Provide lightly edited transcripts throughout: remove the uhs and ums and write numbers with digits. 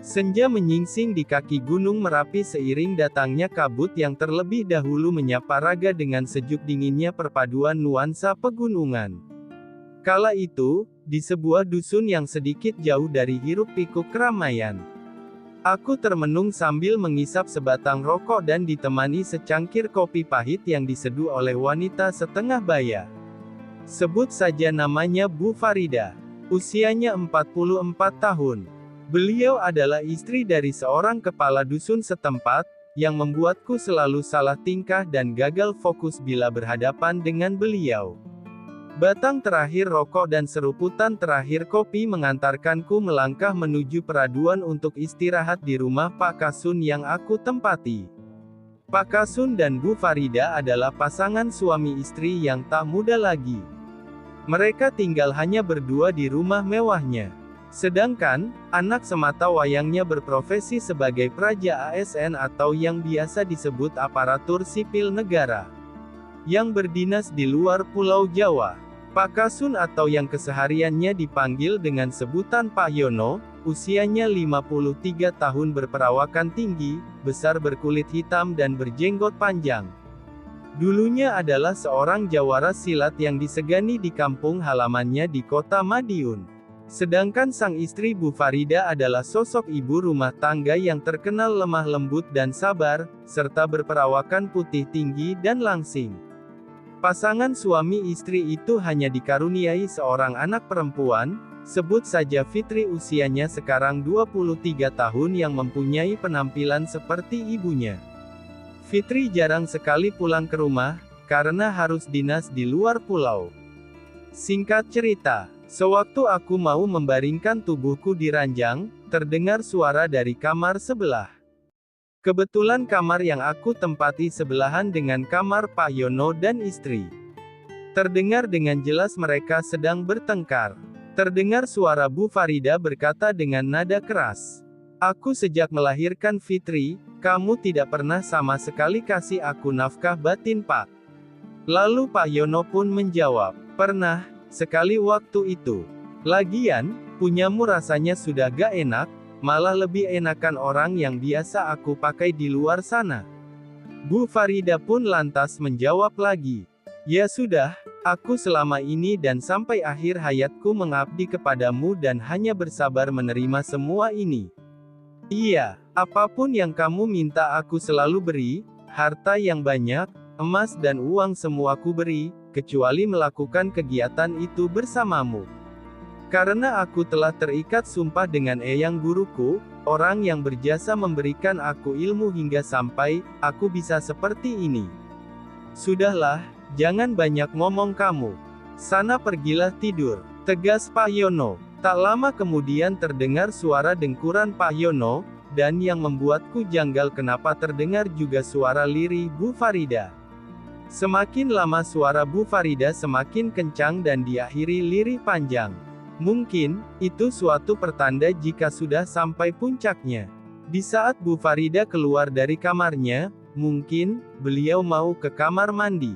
Senja menyingsing di kaki Gunung Merapi seiring datangnya kabut yang terlebih dahulu menyapa raga dengan sejuk dinginnya perpaduan nuansa pegunungan. Kala itu, di sebuah dusun yang sedikit jauh dari hiruk-pikuk keramaian, aku termenung sambil mengisap sebatang rokok dan ditemani secangkir kopi pahit yang diseduh oleh wanita setengah baya. Sebut saja namanya Bu Farida. Usianya 44 tahun. Beliau adalah istri dari seorang kepala dusun setempat, yang membuatku selalu salah tingkah dan gagal fokus bila berhadapan dengan beliau. Batang terakhir rokok dan seruputan terakhir kopi mengantarkanku melangkah menuju peraduan untuk istirahat di rumah Pak Kasun yang aku tempati. Pak Kasun dan Bu Farida adalah pasangan suami istri yang tak muda lagi. Mereka tinggal hanya berdua di rumah mewahnya. Sedangkan, anak semata wayangnya berprofesi sebagai praja ASN atau yang biasa disebut aparatur sipil negara, yang berdinas di luar Pulau Jawa. Pak Kasun atau yang kesehariannya dipanggil dengan sebutan Pak Yono, usianya 53 tahun berperawakan tinggi, besar berkulit hitam dan berjenggot panjang. Dulunya adalah seorang jawara silat yang disegani di kampung halamannya di kota Madiun. Sedangkan sang istri Bu Farida adalah sosok ibu rumah tangga yang terkenal lemah lembut dan sabar, serta berperawakan putih tinggi dan langsing. Pasangan suami istri itu hanya dikaruniai seorang anak perempuan, sebut saja Fitri usianya sekarang 23 tahun yang mempunyai penampilan seperti ibunya. Fitri jarang sekali pulang ke rumah, karena harus dinas di luar pulau. Singkat cerita, sewaktu aku mau membaringkan tubuhku di ranjang, terdengar suara dari kamar sebelah. Kebetulan kamar yang aku tempati sebelahan dengan kamar Pak Yono dan istri. Terdengar dengan jelas mereka sedang bertengkar. Terdengar suara Bu Farida berkata dengan nada keras, "Aku sejak melahirkan Fitri, kamu tidak pernah sama sekali kasih aku nafkah batin, Pak." Lalu Pak Yono pun menjawab, "Pernah, sekali waktu itu. Lagian, punyamu rasanya sudah gak enak, malah lebih enakan orang yang biasa aku pakai di luar sana." Bu Farida pun lantas menjawab lagi, "Ya sudah, aku selama ini dan sampai akhir hayatku mengabdi kepadamu dan hanya bersabar menerima semua ini. Iya, apapun yang kamu minta aku selalu beri, harta yang banyak, emas dan uang semua aku beri, kecuali melakukan kegiatan itu bersamamu. Karena aku telah terikat sumpah dengan Eyang Guruku, orang yang berjasa memberikan aku ilmu hingga sampai, aku bisa seperti ini. Sudahlah, jangan banyak ngomong kamu. Sana pergilah tidur," tegas Pak Yono. Tak lama kemudian terdengar suara dengkuran Pak Yono, dan yang membuatku janggal kenapa terdengar juga suara lirih Bu Farida. Semakin lama suara Bu Farida semakin kencang dan diakhiri lirih panjang. Mungkin, itu suatu pertanda jika sudah sampai puncaknya. Di saat Bu Farida keluar dari kamarnya, mungkin, beliau mau ke kamar mandi.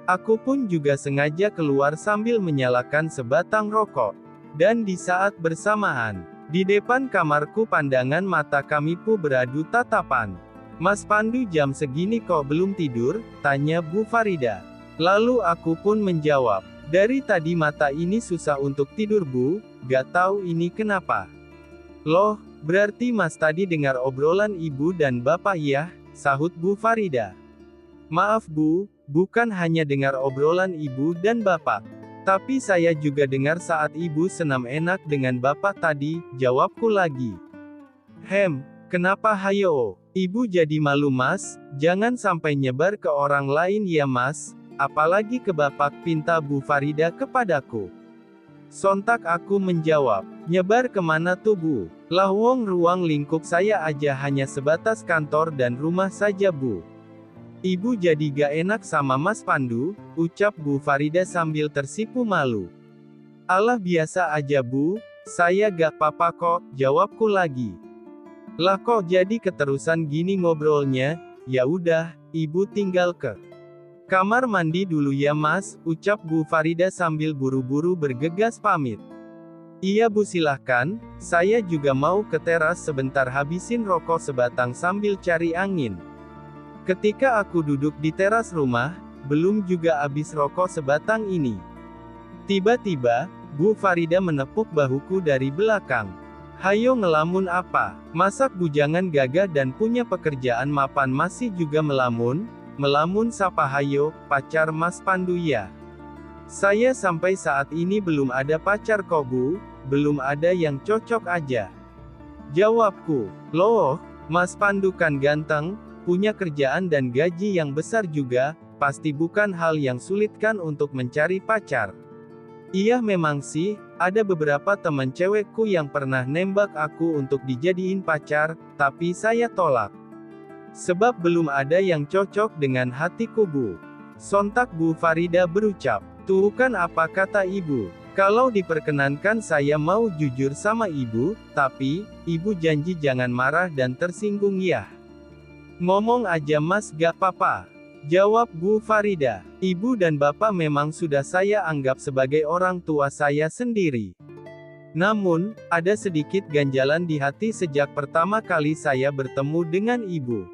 Aku pun juga sengaja keluar sambil menyalakan sebatang rokok. Dan di saat bersamaan, di depan kamarku pandangan mata kami pun beradu tatapan. "Mas Pandu, jam segini kok belum tidur?" tanya Bu Farida. Lalu aku pun menjawab, "Dari tadi mata ini susah untuk tidur Bu, gak tahu ini kenapa." "Loh, berarti Mas tadi dengar obrolan Ibu dan Bapak ya?" sahut Bu Farida. "Maaf Bu, bukan hanya dengar obrolan Ibu dan Bapak. Tapi saya juga dengar saat Ibu senam enak dengan Bapak tadi," jawabku lagi. Kenapa hayo? Ibu jadi malu Mas, jangan sampai nyebar ke orang lain ya Mas, apalagi ke Bapak," pinta Bu Farida kepadaku. Sontak aku menjawab, "Nyebar kemana tuh Bu? Lah wong ruang lingkup saya aja hanya sebatas kantor dan rumah saja Bu. Ibu jadi gak enak sama Mas Pandu," ucap Bu Farida sambil tersipu malu. "Alah biasa aja Bu, saya gak apa-apa kok," jawabku lagi. "Lah kok jadi keterusan gini ngobrolnya? Ya udah, Ibu tinggal ke kamar mandi dulu ya Mas," ucap Bu Farida sambil buru-buru bergegas pamit. Iya Bu silahkan, saya juga mau ke teras sebentar habisin rokok sebatang sambil cari angin. Ketika aku duduk di teras rumah, belum juga habis rokok sebatang ini. Tiba-tiba, Bu Farida menepuk bahuku dari belakang. Hayo ngelamun apa? Masak bujangan gagah dan punya pekerjaan mapan masih juga melamun? Melamun sapa hayo, pacar Mas Pandu ya? Saya sampai saat ini belum ada pacar kok Bu, belum ada yang cocok aja. Jawabku, loh, Mas Pandu kan ganteng, punya kerjaan dan gaji yang besar juga, pasti bukan hal yang sulit kan untuk mencari pacar. Iya memang sih, ada beberapa teman cewekku yang pernah nembak aku untuk dijadiin pacar, tapi saya tolak. Sebab belum ada yang cocok dengan hatiku Bu. Sontak Bu Farida berucap, tuh kan apa kata ibu. Kalau diperkenankan saya mau jujur sama ibu, tapi, ibu janji jangan marah dan tersinggung ya. Ngomong aja Mas gak apa-apa. Jawab Bu Farida. Ibu dan bapak memang sudah saya anggap sebagai orang tua saya sendiri. Namun, ada sedikit ganjalan di hati sejak pertama kali saya bertemu dengan ibu.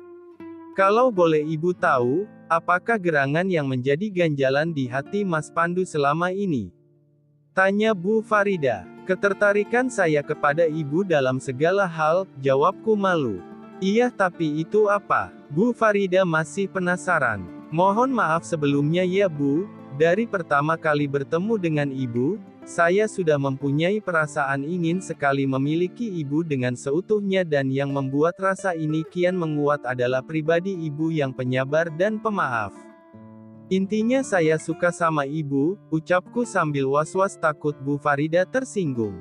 Kalau boleh ibu tahu, apakah gerangan yang menjadi ganjalan di hati Mas Pandu selama ini? Tanya Bu Farida. Ketertarikan saya kepada ibu dalam segala hal, jawabku malu. Iya tapi itu apa? Bu Farida masih penasaran. Mohon maaf sebelumnya ya Bu, dari pertama kali bertemu dengan ibu, saya sudah mempunyai perasaan ingin sekali memiliki ibu dengan seutuhnya dan yang membuat rasa ini kian menguat adalah pribadi ibu yang penyabar dan pemaaf. Intinya saya suka sama ibu, ucapku sambil was-was takut Bu Farida tersinggung.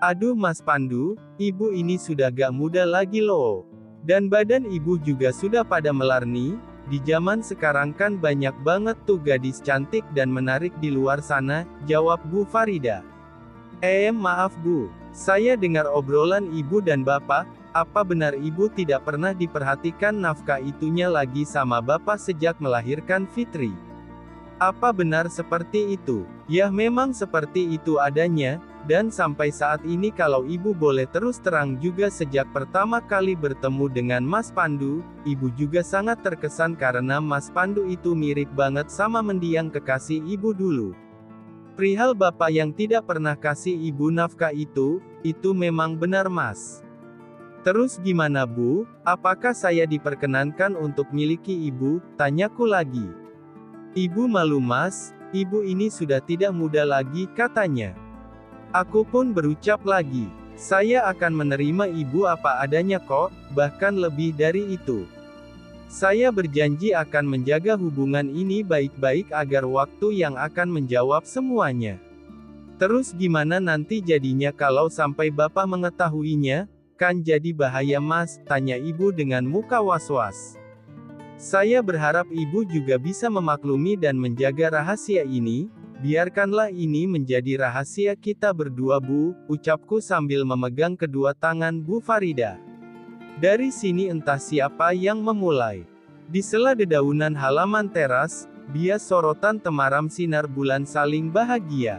Aduh Mas Pandu, ibu ini sudah gak muda lagi loh. Dan badan ibu juga sudah pada melar nih, di zaman sekarang kan banyak banget tuh gadis cantik dan menarik di luar sana, jawab Bu Farida. Maaf Bu, saya dengar obrolan ibu dan bapak, apa benar ibu tidak pernah diperhatikan nafkah itunya lagi sama bapak sejak melahirkan Fitri? Apa benar seperti itu? Ya memang seperti itu adanya, dan sampai saat ini kalau ibu boleh terus terang juga sejak pertama kali bertemu dengan Mas Pandu, ibu juga sangat terkesan karena Mas Pandu itu mirip banget sama mendiang kekasih ibu dulu. Perihal bapak yang tidak pernah kasih ibu nafkah itu memang benar Mas. Terus gimana Bu, apakah saya diperkenankan untuk miliki ibu, tanyaku lagi. Ibu malu Mas, ibu ini sudah tidak muda lagi katanya. Aku pun berucap lagi, saya akan menerima ibu apa adanya kok, bahkan lebih dari itu. Saya berjanji akan menjaga hubungan ini baik-baik agar waktu yang akan menjawab semuanya. Terus gimana nanti jadinya kalau sampai bapak mengetahuinya? Kan jadi bahaya Mas, tanya ibu dengan muka was-was. Saya berharap ibu juga bisa memaklumi dan menjaga rahasia ini. Biarkanlah ini menjadi rahasia kita berdua Bu, ucapku sambil memegang kedua tangan Bu Farida. Dari sini entah siapa yang memulai. Di sela dedaunan halaman teras, bias sorotan temaram sinar bulan saling bahagia.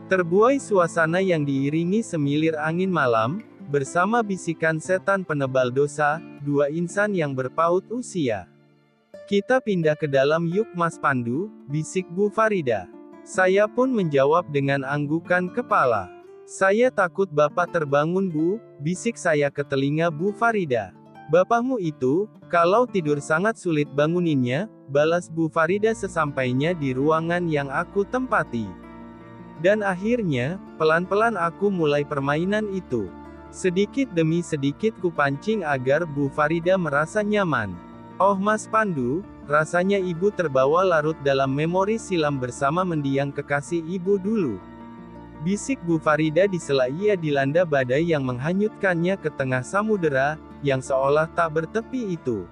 Terbuai suasana yang diiringi semilir angin malam, bersama bisikan setan penebal dosa, dua insan yang berpaut usia. Kita pindah ke dalam yuk Mas Pandu, bisik Bu Farida. Saya pun menjawab dengan anggukan kepala. Saya takut bapak terbangun Bu, bisik saya ke telinga Bu Farida. Bapakmu itu, kalau tidur sangat sulit banguninnya, balas Bu Farida sesampainya di ruangan yang aku tempati. Dan akhirnya, pelan-pelan aku mulai permainan itu. Sedikit demi sedikit kupancing agar Bu Farida merasa nyaman. Oh Mas Pandu, rasanya ibu terbawa larut dalam memori silam bersama mendiang kekasih ibu dulu. Bisik Bu Farida di sela ia dilanda badai yang menghanyutkannya ke tengah samudera, yang seolah tak bertepi itu.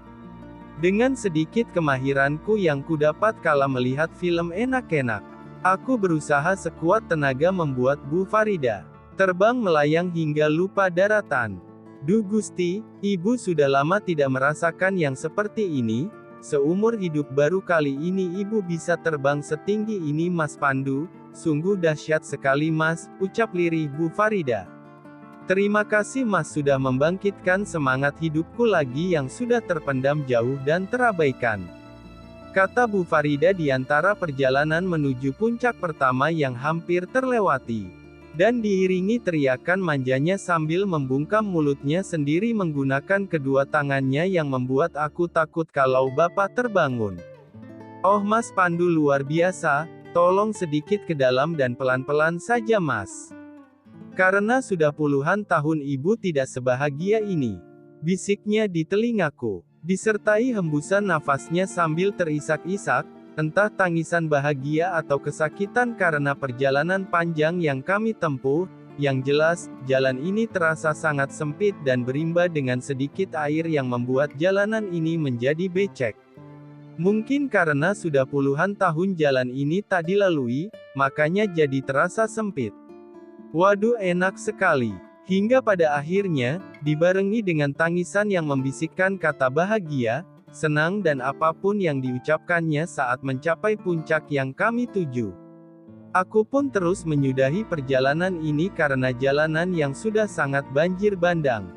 Dengan sedikit kemahiranku yang kudapat kala melihat film enak-enak, aku berusaha sekuat tenaga membuat Bu Farida terbang melayang hingga lupa daratan. Duh Gusti, ibu sudah lama tidak merasakan yang seperti ini. Seumur hidup baru kali ini ibu bisa terbang setinggi ini Mas Pandu. sungguh dahsyat sekali Mas, ucap lirih Bu Farida. Terima kasih Mas sudah membangkitkan semangat hidupku lagi yang sudah terpendam jauh dan terabaikan. Kata Bu Farida di antara perjalanan menuju puncak pertama yang hampir terlewati. Dan diiringi teriakan manjanya sambil membungkam mulutnya sendiri menggunakan kedua tangannya yang membuat aku takut kalau Bapak terbangun. Oh Mas Pandu luar biasa, tolong sedikit ke dalam dan pelan-pelan saja Mas. Karena sudah puluhan tahun ibu tidak sebahagia ini. Bisiknya di telingaku. Disertai hembusan nafasnya sambil terisak-isak, entah tangisan bahagia atau kesakitan karena perjalanan panjang yang kami tempuh, yang jelas, jalan ini terasa sangat sempit dan berimba dengan sedikit air yang membuat jalanan ini menjadi becek. Mungkin karena sudah puluhan tahun jalan ini tak dilalui, makanya jadi terasa sempit. Waduh enak sekali. Hingga pada akhirnya, dibarengi dengan tangisan yang membisikkan kata bahagia, senang dan apapun yang diucapkannya saat mencapai puncak yang kami tuju. Aku pun terus menyudahi perjalanan ini karena jalanan yang sudah sangat banjir bandang.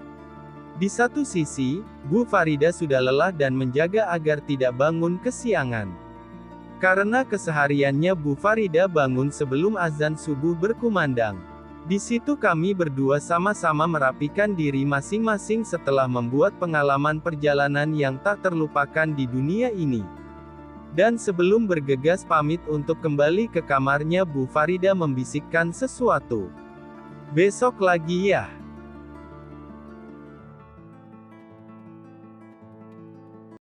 Di satu sisi, Bu Farida sudah lelah dan menjaga agar tidak bangun kesiangan. Karena kesehariannya Bu Farida bangun sebelum azan subuh berkumandang. Di situ kami berdua sama-sama merapikan diri masing-masing setelah membuat pengalaman perjalanan yang tak terlupakan di dunia ini. Dan sebelum bergegas pamit untuk kembali ke kamarnya Bu Farida membisikkan sesuatu. Besok lagi ya.